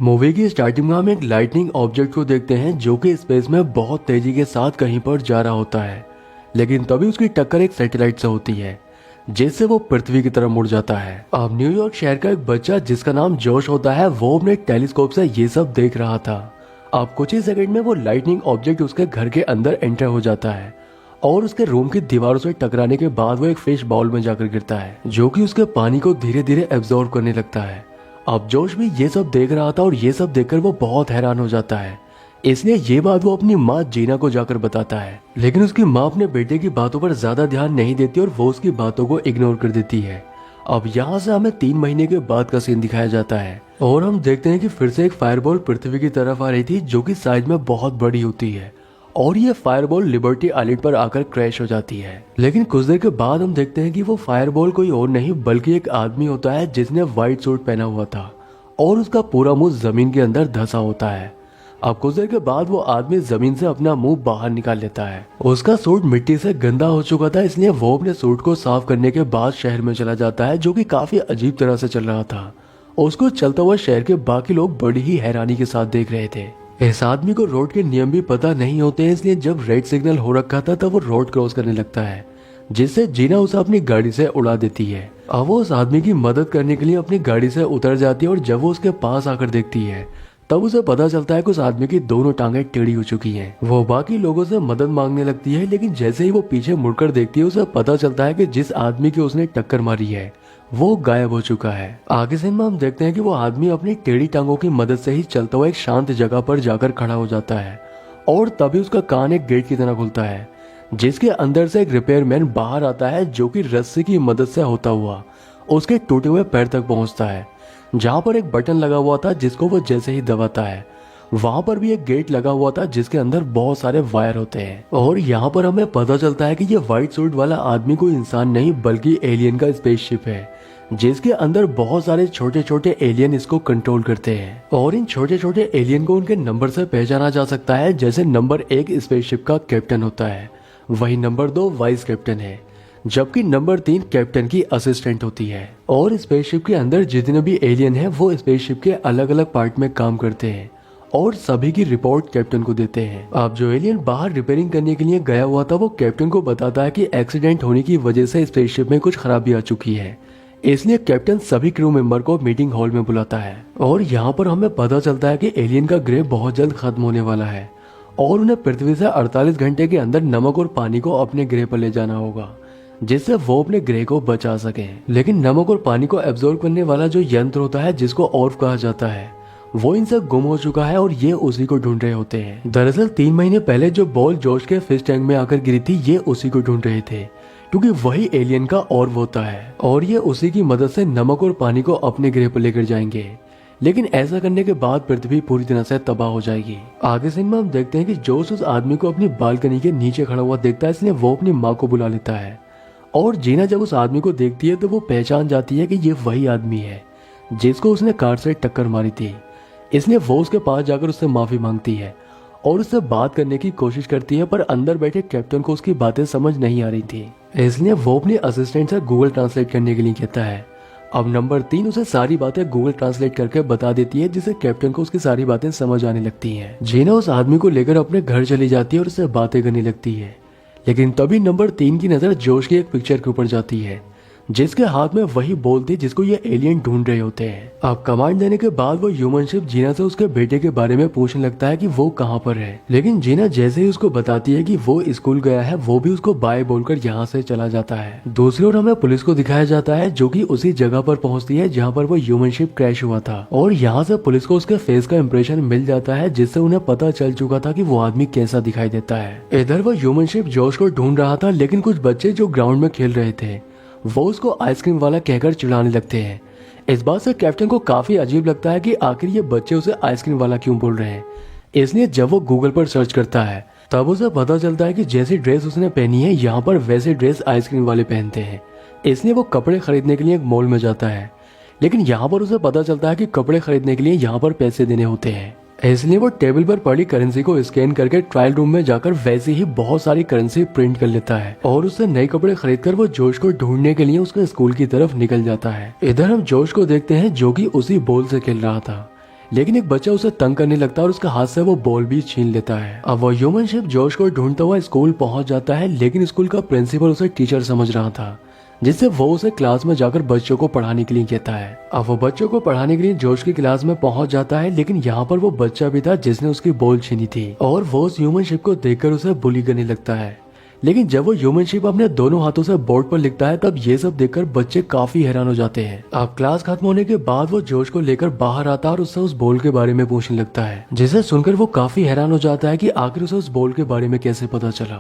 Movie की starting में हम एक लाइटनिंग ऑब्जेक्ट को देखते हैं जो कि स्पेस में बहुत तेजी के साथ कहीं पर जा रहा होता है, लेकिन तभी उसकी टक्कर एक सैटेलाइट से होती है जिससे वो पृथ्वी की तरफ मुड़ जाता है। अब न्यूयॉर्क शहर का एक बच्चा जिसका नाम जोश होता है वो अपने टेलीस्कोप से ये सब देख रहा था। अब कुछ ही सेकंड में वो लाइटनिंग ऑब्जेक्ट उसके घर के अंदर एंटर हो जाता है और उसके रूम की दीवारों से टकराने के बाद वो एक फिश बाउल में जाकर गिरता है जो कि उसके पानी को धीरे धीरे एब्जॉर्ब करने लगता है। अब जोश भी ये सब देख रहा था और ये सब देखकर वो बहुत हैरान हो जाता है, इसलिए ये बात वो अपनी माँ जीना को जाकर बताता है। लेकिन उसकी माँ अपने बेटे की बातों पर ज्यादा ध्यान नहीं देती और वो उसकी बातों को इग्नोर कर देती है। अब यहाँ से हमें 3 महीने के बाद का सीन दिखाया जाता है और हम देखते हैं कि फिर से एक फायरबॉल पृथ्वी की तरफ आ रही थी जो कि साइज में बहुत बड़ी होती है और ये फायरबॉल लिबर्टी आइलैंड पर आकर क्रैश हो जाती है। लेकिन कुछ देर के बाद हम देखते हैं कि वो फायरबॉल कोई और नहीं बल्कि एक आदमी होता है जिसने व्हाइट सूट पहना हुआ था और उसका पूरा मुंह जमीन के अंदर धंसा होता है। अब कुछ देर के बाद वो आदमी जमीन से अपना मुंह बाहर निकाल लेता है। उसका सूट मिट्टी से गंदा हो चुका था, इसलिए वो अपने सूट को साफ करने के बाद शहर में चला जाता है जो कि काफी अजीब तरह से चल रहा था। उसको चलता हुआ शहर के बाकी लोग बड़ी ही हैरानी के साथ देख रहे थे। इस आदमी को रोड के नियम भी पता नहीं होते हैं, इसलिए जब रेड सिग्नल हो रखा था तब वो रोड क्रॉस करने लगता है जिससे जीना उसे अपनी गाड़ी से उड़ा देती है। अब वो उस आदमी की मदद करने के लिए अपनी गाड़ी से उतर जाती है और जब वो उसके पास आकर देखती है तब उसे पता चलता है कि उस आदमी की दोनों टांगें टेढ़ी हो चुकी हैं। वो बाकी लोगों से मदद मांगने लगती है, लेकिन जैसे ही वो पीछे मुड़कर देखती है उसे पता चलता है कि जिस आदमी की उसने टक्कर मारी है वो गायब हो चुका है। आगे से हम देखते हैं कि वो आदमी अपनी टेढ़ी टांगों की मदद से ही चलता हुआ एक शांत जगह पर जाकर खड़ा हो जाता है और तभी उसका कान एक गेट की तरह खुलता है जिसके अंदर से एक रिपेयरमैन बाहर आता है जो कि रस्सी की मदद से होता हुआ उसके टूटे हुए पैर तक पहुंचता है जहां पर एक बटन लगा हुआ था जिसको वो जैसे ही दबाता है वहां पर भी एक गेट लगा हुआ था जिसके अंदर बहुत सारे वायर होते हैं और यहाँ पर हमें पता चलता है कि ये व्हाइट सूट वाला आदमी कोई इंसान नहीं बल्कि एलियन का स्पेसशिप है जिसके अंदर बहुत सारे छोटे छोटे एलियन इसको कंट्रोल करते हैं और इन छोटे छोटे एलियन को उनके नंबर से पहचाना जा सकता है। जैसे नंबर 1 स्पेसशिप का कैप्टन होता है, वही नंबर 2 वाइस कैप्टन है, जबकि नंबर 3 कैप्टन की असिस्टेंट होती है। और स्पेसशिप के अंदर जितने भी एलियन हैं वो स्पेसशिप के अलग अलग पार्ट में काम करते हैं और सभी की रिपोर्ट कैप्टन को देते हैं। अब जो एलियन बाहर रिपेयरिंग करने के लिए गया हुआ था वो कैप्टन को बताता है कि एक्सीडेंट होने की वजह से स्पेसशिप में कुछ खराबी आ चुकी है, इसलिए कैप्टन सभी क्रू मेंबर को मीटिंग हॉल में बुलाता है। और यहाँ पर हमें पता चलता है कि एलियन का ग्रह बहुत जल्द खत्म होने वाला है और उन्हें पृथ्वी से 48 घंटे के अंदर नमक और पानी को अपने ग्रह पर ले जाना होगा जिससे वो अपने ग्रह को बचा सके। लेकिन नमक और पानी को एब्जॉर्ब करने वाला जो यंत्र होता है जिसको ऑर्फ कहा जाता है वो इनसे गुम हो चुका है और ये उसी को ढूंढ रहे होते हैं। दरअसल 3 महीने पहले जो बॉल जोश के फिश टैंक में आकर गिरी थी ये उसी को ढूंढ रहे थे क्योंकि वही एलियन का ऑर्ब होता है और ये उसी की मदद से नमक और पानी को अपने ग्रह पर लेकर जाएंगे। लेकिन ऐसा करने के बाद पृथ्वी पूरी तरह से तबाह हो जाएगी। आगे सीन में हम देखते हैं कि जोश उस आदमी को अपनी बालकनी के नीचे खड़ा हुआ देखता है, इसलिए वो अपनी माँ को बुला लेता है और जीना जब उस आदमी को देखती है तो वो पहचान जाती है कि ये वही आदमी है जिसको उसने कार से टक्कर मारी थी, इसलिए वो उसके पास जाकर उससे माफी मांगती है और उससे बात करने की कोशिश करती है, पर अंदर बैठे कैप्टन को उसकी बातें समझ नहीं आ रही थी, इसलिए वो अपने असिस्टेंट से गूगल ट्रांसलेट करने के लिए कहता है। अब नंबर 3 उसे सारी बातें गूगल ट्रांसलेट करके बता देती है जिससे कैप्टन को उसकी सारी बातें समझ आने लगती हैं। जीना उस आदमी को लेकर अपने घर चली जाती है और उससे बातें करने लगती है, लेकिन तभी नंबर 3 की नजर जोश की एक पिक्चर के ऊपर जाती है जिसके हाथ में वही बॉल थी जिसको ये एलियन ढूंढ रहे होते हैं। अब कमांड देने के बाद वो ह्यूमन शिप जीना से उसके बेटे के बारे में पूछने लगता है कि वो कहाँ पर है, लेकिन जीना जैसे ही उसको बताती है कि वो स्कूल गया है वो भी उसको बाय बोलकर यहाँ से चला जाता है। दूसरी ओर हमें पुलिस को दिखाया जाता है जो कि उसी जगह पर पहुंचती है जहाँ पर वो ह्यूमन शिप क्रैश हुआ था और यहाँ से पुलिस को उसके फेस का इम्प्रेशन मिल जाता है जिससे उन्हें पता चल चुका था कि वो आदमी कैसा दिखाई देता है। इधर वो ह्यूमन शिप जोश को ढूंढ रहा था, लेकिन कुछ बच्चे जो ग्राउंड में खेल रहे थे वो उसको आइसक्रीम वाला कहकर चिढ़ाने लगते हैं। इस बात से कैप्टन को काफी अजीब लगता है कि आखिर ये बच्चे उसे आइसक्रीम वाला क्यों बोल रहे हैं, इसलिए जब वो गूगल पर सर्च करता है तब उसे पता चलता है कि जैसी ड्रेस उसने पहनी है यहाँ पर वैसे ड्रेस आइसक्रीम वाले पहनते हैं, इसलिए वो कपड़े खरीदने के लिए एक मॉल में जाता है। लेकिन यहाँ पर उसे पता चलता है कि कपड़े खरीदने के लिए यहाँ पर पैसे देने होते हैं, इसलिए वो टेबल पर पड़ी करेंसी को स्कैन करके ट्रायल रूम में जाकर वैसे ही बहुत सारी करेंसी प्रिंट कर लेता है और उससे नए कपड़े खरीदकर वो जोश को ढूंढने के लिए उसके स्कूल की तरफ निकल जाता है। इधर हम जोश को देखते हैं जो कि उसी बॉल से खेल रहा था, लेकिन एक बच्चा उसे तंग करने लगता है और उसके हाथ से वो बॉल भी छीन लेता है। अब वो ह्यूमन शिप जोश को ढूंढता हुआ स्कूल पहुंच जाता है, लेकिन स्कूल का प्रिंसिपल उसे टीचर समझ रहा था, जिससे वो उसे क्लास में जाकर बच्चों को पढ़ाने के लिए कहता है। अब वो बच्चों को पढ़ाने के लिए जोश की क्लास में पहुंच जाता है, लेकिन यहाँ पर वो बच्चा भी था जिसने उसकी बॉल छीनी थी और वो उस ह्यूमन शिप को देखकर उसे बुली करने लगता है। लेकिन जब वो ह्यूमन शिप अपने दोनों हाथों से बोर्ड पर लिखता है, तब ये सब देखकर बच्चे काफी हैरान हो जाते हैं। अब क्लास खत्म होने के बाद वो जोश को लेकर बाहर आता है और उससे उस बॉल के बारे में पूछने लगता है, जिसे सुनकर वो काफी हैरान हो जाता है कि आखिर उसे उस बॉल के बारे में कैसे पता चला,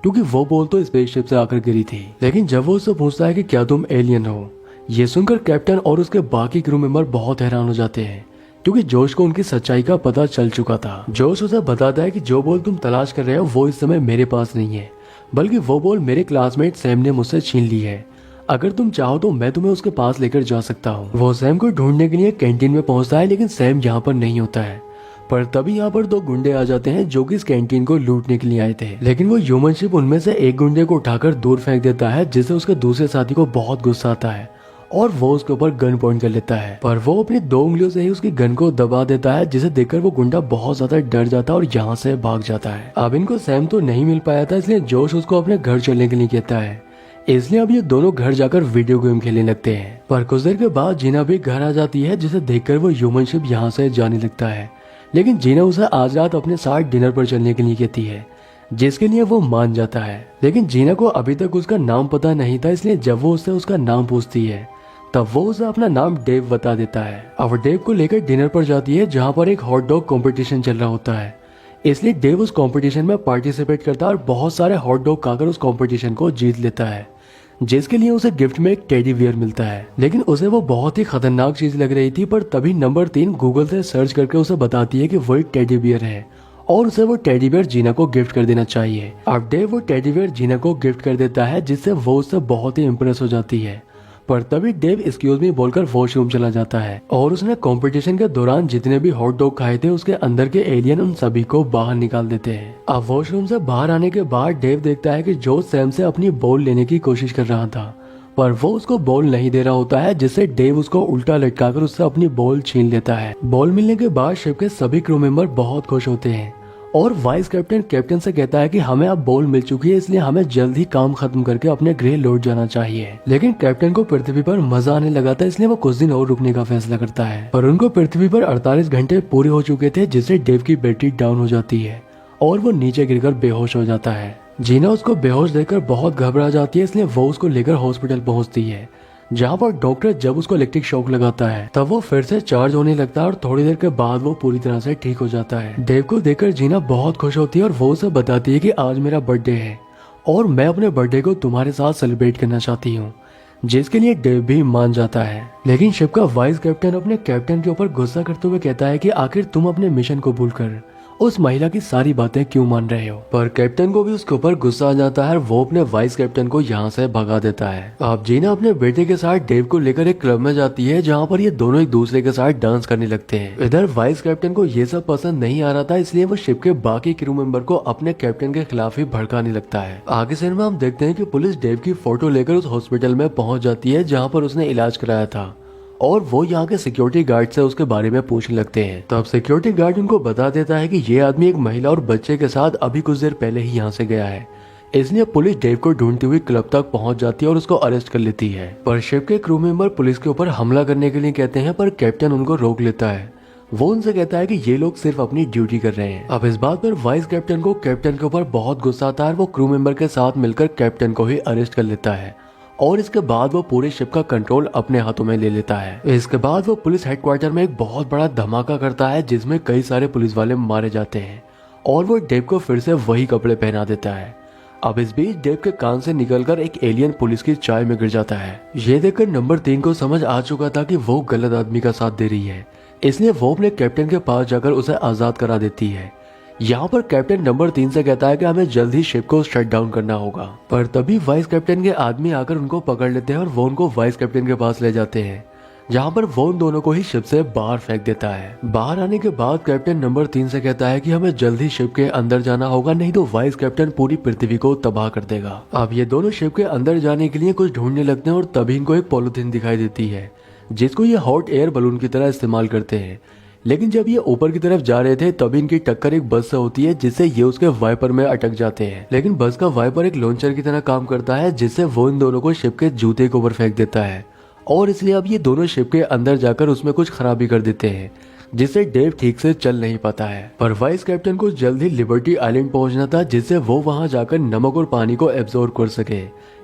क्योंकि वो बॉल तो स्पेसशिप से आकर गिरी थी। लेकिन जब वो उससे पूछता है कि क्या तुम एलियन हो, ये सुनकर कैप्टन और उसके बाकी क्रू मेंबर बहुत हैरान हो जाते हैं, क्योंकि जोश को उनकी सच्चाई का पता चल चुका था। जोश उसे बताता है कि जो बॉल तुम तलाश कर रहे हो वो इस समय मेरे पास नहीं है, बल्कि वो बॉल मेरे क्लासमेट सैम ने मुझसे छीन ली है। अगर तुम चाहो तो मैं तुम्हें उसके पास लेकर जा सकता हूँ। वो सैम को ढूंढने के लिए कैंटीन में पहुंचता है, लेकिन सैम यहाँ पर नहीं होता है। पर तभी यहाँ पर दो गुंडे आ जाते हैं जो कि इस कैंटीन को लूटने के लिए आए थे। लेकिन वो ह्यूमन शिप उनमें से एक गुंडे को उठाकर दूर फेंक देता है, जिससे उसके दूसरे साथी को बहुत गुस्सा आता है और वो उसके ऊपर गन पॉइंट कर लेता है। पर वो अपनी 2 उंगलियों से ही उसकी गन को दबा देता है, जिसे देखकर वो गुंडा बहुत ज्यादा डर जाता है और यहाँ से भाग जाता है। अब इनको सैम तो नहीं मिल पाया था, इसलिए जोश उसको अपने घर चलने के लिए कहता है। इसलिए अब ये दोनों घर जाकर वीडियो गेम खेलने लगते हैं। पर कुछ देर के बाद जीना भी घर आ जाती है, जिसे देखकर वो ह्यूमन शिप यहाँ से जाने लगता है। लेकिन जीना उसे आज रात अपने साथ डिनर पर चलने के लिए कहती है, जिसके लिए वो मान जाता है। लेकिन जीना को अभी तक उसका नाम पता नहीं था, इसलिए जब वो उससे उसका नाम पूछती है तब वो उसे अपना नाम डेव बता देता है। अब डेव को लेकर डिनर पर जाती है, जहाँ पर एक हॉट डॉग कॉम्पिटिशन चल रहा होता है। इसलिए डेव उस कॉम्पिटिशन में पार्टिसिपेट करता है और बहुत सारे हॉट डॉग खाकर उस कॉम्पिटिशन को जीत लेता है, जिसके लिए उसे गिफ्ट में एक टेडी बियर मिलता है। लेकिन उसे वो बहुत ही खतरनाक चीज लग रही थी। पर तभी नंबर 3 गूगल से सर्च करके उसे बताती है कि वो एक टेडी बियर है और उसे वो टेडी बियर जीना को गिफ्ट कर देना चाहिए। अब डेव वो टेडी बियर जीना को गिफ्ट कर देता है, जिससे वो उससे बहुत ही इम्प्रेस हो जाती है। पर तभी डेव एक्सक्यूज मी बोलकर वॉशरूम चला जाता है और उसने कंपटीशन के दौरान जितने भी हॉट डॉग खाए थे उसके अंदर के एलियन उन सभी को बाहर निकाल देते हैं। अब वॉशरूम से बाहर आने के बाद डेव देखता है कि जो सैम से अपनी बॉल लेने की कोशिश कर रहा था, पर वो उसको बॉल नहीं दे रहा होता है, जिससे डेव उसको उल्टा लटकाकर उससे अपनी बॉल छीन लेता है। बॉल मिलने के बाद शिप के सभी क्रू मेंबर बहुत खुश होते हैं और वाइस कैप्टन से कहता है कि हमें अब बॉल मिल चुकी है, इसलिए हमें जल्द ही काम खत्म करके अपने गृह लौट जाना चाहिए। लेकिन कैप्टन को पृथ्वी पर मजा आने लगा था, इसलिए वो कुछ दिन और रुकने का फैसला करता है। पर उनको पृथ्वी पर 48 घंटे पूरे हो चुके थे, जिससे डेव की बैटरी डाउन हो जाती है और वो नीचे गिरकर बेहोश हो जाता है। जीना उसको बेहोश देखकर बहुत घबरा जाती है, इसलिए वो उसको लेकर हॉस्पिटल पहुंचती है, जहाँ पर डॉक्टर जब उसको इलेक्ट्रिक शॉक लगाता है तब वो फिर से चार्ज होने लगता है और थोड़ी देर के बाद वो पूरी तरह से ठीक हो जाता है। डेव को देखकर जीना बहुत खुश होती है और वो उसे बताती है कि आज मेरा बर्थडे है और मैं अपने बर्थडे को तुम्हारे साथ सेलिब्रेट करना चाहती हूँ, जिसके लिए डेव भी मान जाता है। लेकिन शिप का वाइस कैप्टन अपने कैप्टन के ऊपर गुस्सा करते हुए कहता है कि आखिर तुम अपने मिशन को भूलकर उस महिला की सारी बातें क्यों मान रहे हो। पर कैप्टन को भी उसके ऊपर गुस्सा आ जाता है और वो अपने वाइस कैप्टन को यहाँ से भगा देता है। अब जीना अपने बेटे के साथ डेव को लेकर एक क्लब में जाती है, जहाँ पर ये दोनों एक दूसरे के साथ डांस करने लगते हैं। इधर वाइस कैप्टन को ये सब पसंद नहीं आ रहा था, इसलिए वो शिप के बाकी क्रू मेंबर को अपने कैप्टन के खिलाफ ही भड़काने लगता है। आगे सीन में हम देखते हैं कि पुलिस डेव की फोटो लेकर उस हॉस्पिटल में पहुंच जाती है जहाँ पर उसने इलाज कराया था और वो यहाँ के सिक्योरिटी गार्ड से उसके बारे में पूछने लगते हैं। तब सिक्योरिटी गार्ड उनको बता देता है कि ये आदमी एक महिला और बच्चे के साथ अभी कुछ देर पहले ही यहाँ से गया है। इसलिए पुलिस डेव को ढूंढती हुई क्लब तक पहुंच जाती है और उसको अरेस्ट कर लेती है। पर शिप के क्रू मेंबर पुलिस के ऊपर हमला करने के लिए कहते हैं, पर कैप्टन उनको रोक लेता है। वो उनसे कहता है कि ये लोग सिर्फ अपनी ड्यूटी कर रहे हैं। अब इस बात पर वाइस कैप्टन को कैप्टन के ऊपर बहुत गुस्सा आता है। वो क्रू मेंबर के साथ मिलकर कैप्टन को ही अरेस्ट कर लेता है और इसके बाद वो पूरे शिप का कंट्रोल अपने हाथों में ले लेता है। इसके बाद वो पुलिस हेडक्वार्टर में एक बहुत बड़ा धमाका करता है, जिसमें कई सारे पुलिस वाले मारे जाते हैं और वो डेव को फिर से वही कपड़े पहना देता है। अब इस बीच डेव के कान से निकलकर एक एलियन पुलिस की चाय में गिर जाता है। ये देखकर नंबर 3 को समझ आ चुका था कि वो गलत आदमी का साथ दे रही है, इसलिए वो अपने कैप्टन के पास जाकर उसे आजाद करा देती है। यहाँ पर कैप्टन नंबर 3 से कहता है कि हमें जल्द ही शिप को शट डाउन करना होगा। पर तभी वाइस कैप्टन के आदमी आकर उनको पकड़ लेते हैं और वो उनको वाइस कैप्टन के पास ले जाते हैं, जहाँ पर वो उन दोनों को ही शिप से बाहर फेंक देता है। बाहर आने के बाद कैप्टन नंबर 3 से कहता है कि हमें जल्द ही शिप के अंदर जाना होगा, नहीं तो वाइस कैप्टन पूरी पृथ्वी को तबाह कर देगा। अब ये दोनों शिप के अंदर जाने के लिए कुछ ढूंढने लगते हैं और तभी इनको एक पॉलिथीन दिखाई देती है, जिसको ये हॉट एयर बलून की तरह इस्तेमाल करते हैं। लेकिन जब ये ऊपर की तरफ जा रहे थे तभी इनकी टक्कर एक बस से होती है, जिससे ये उसके वाइपर में अटक जाते हैं। लेकिन बस का वाइपर एक लॉन्चर की तरह काम करता है, जिससे वो इन दोनों को शिप के जूते के ऊपर फेंक देता है और इसलिए अब ये दोनों शिप के अंदर जाकर उसमें कुछ खराबी कर देते हैं, जिससे डेव ठीक से चल नहीं पाता है। पर वाइस कैप्टन को जल्द ही लिबर्टी आइलैंड पहुंचना था, जिससे वो वहां जाकर नमक और पानी को एब्जॉर्ब कर सके,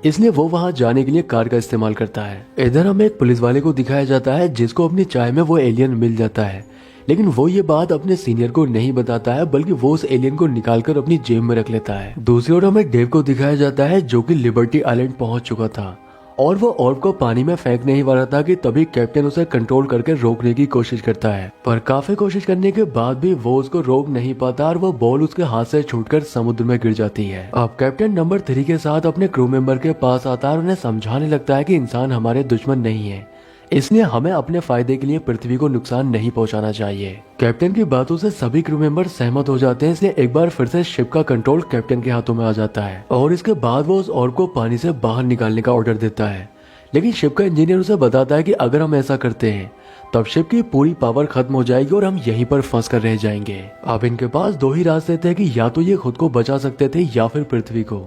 इसलिए वो वहां जाने के लिए कार का इस्तेमाल करता है। इधर हमें एक पुलिस वाले को दिखाया जाता है, जिसको अपनी चाय में वो एलियन मिल जाता है, लेकिन वो ये बात अपने सीनियर को नहीं बताता है, बल्कि वो उस एलियन को निकालकर अपनी जेब में रख लेता है। दूसरी ओर हमें डेव को दिखाया जाता है, जो कि लिबर्टी आइलैंड पहुंच चुका था और वो ऑर्ब को पानी में फेंकने ही वाला था कि तभी कैप्टन उसे कंट्रोल करके रोकने की कोशिश करता है। पर काफी कोशिश करने के बाद भी वो उसको रोक नहीं पाता और वो बॉल उसके हाथ से छूटकर समुद्र में गिर जाती है। अब कैप्टन नंबर 3 के साथ अपने क्रू मेंबर के पास आता है और उन्हें समझाने लगता है कि इंसान हमारे दुश्मन नहीं है, इसलिए हमें अपने फायदे के लिए पृथ्वी को नुकसान नहीं पहुंचाना चाहिए। कैप्टन की बातों से सभी क्रू मेंबर सहमत हो जाते हैं, इसलिए एक बार फिर से शिप का कंट्रोल कैप्टन के हाथों में आ जाता है और इसके बाद वो उस ऑर्ब को पानी से बाहर निकालने का ऑर्डर देता है। लेकिन शिप का इंजीनियर उसे बताता है कि अगर हम ऐसा करते हैं तब शिप की पूरी पावर खत्म हो जाएगी और हम यहीं पर फंस कर रह जाएंगे। अब इनके पास दो ही रास्ते थे कि या तो ये खुद को बचा सकते थे या फिर पृथ्वी को,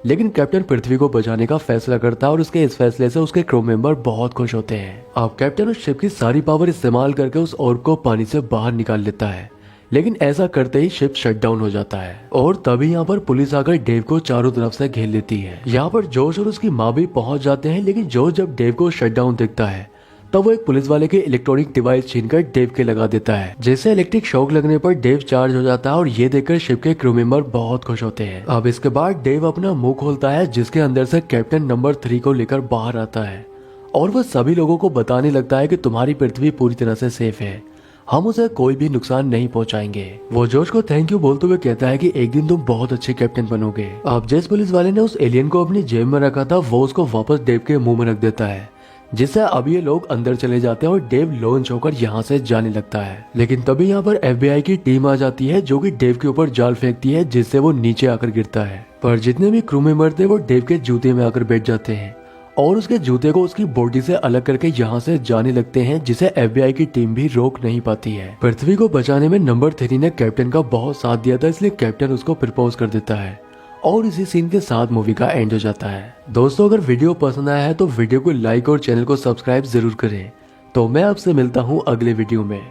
लेकिन कैप्टन पृथ्वी को बचाने का फैसला करता है और उसके इस फैसले से उसके क्रू मेंबर बहुत खुश होते हैं। अब कैप्टन उस शिप की सारी पावर इस्तेमाल करके उस ऑर्ब को पानी से बाहर निकाल लेता है, लेकिन ऐसा करते ही शिप शट डाउन हो जाता है और तभी यहाँ पर पुलिस आकर डेव को चारों तरफ से घेर लेती है। यहाँ पर जोश और उसकी माँ भी पहुंच जाते हैं, लेकिन जोश जब डेव को शट डाउन देखता है तब वो एक पुलिस वाले के इलेक्ट्रॉनिक डिवाइस छीनकर डेव के लगा देता है, जिससे इलेक्ट्रिक शॉक लगने पर डेव चार्ज हो जाता है और ये देखकर शिप के क्रू मेंबर बहुत खुश होते हैं। अब इसके बाद डेव अपना मुंह खोलता है, जिसके अंदर से कैप्टन नंबर 3 को लेकर बाहर आता है और वो सभी लोगों को बताने लगता है कि तुम्हारी पृथ्वी पूरी तरह से सेफ है, हम उसे कोई भी नुकसान नहीं पहुंचाएंगे। वो जोश को थैंक यू बोलते हुए कहता है कि एक दिन तुम बहुत अच्छे कैप्टन बनोगे। अब जिस पुलिस वाले ने उस एलियन को अपनी जेब में रखा था वो उसको वापस डेव के मुंह में रख देता है, जिससे अब ये लोग अंदर चले जाते हैं और डेव लॉन्च होकर यहाँ से जाने लगता है। लेकिन तभी यहाँ पर FBI की टीम आ जाती है, जो कि डेव के ऊपर जाल फेंकती है, जिससे वो नीचे आकर गिरता है। पर जितने भी क्रू मेंबर थे वो डेव के जूते में आकर बैठ जाते हैं और उसके जूते को उसकी बॉडी से अलग करके यहाँ से जाने लगते हैं, जिसे FBI की टीम भी रोक नहीं पाती है। पृथ्वी को बचाने में नंबर 3 ने कैप्टन का बहुत साथ दिया था, इसलिए कैप्टन उसको प्रपोज कर देता है और इसी सीन के साथ मूवी का एंड हो जाता है। दोस्तों, अगर वीडियो पसंद आया है तो वीडियो को लाइक और चैनल को सब्सक्राइब जरूर करें। तो मैं आपसे मिलता हूँ अगले वीडियो में।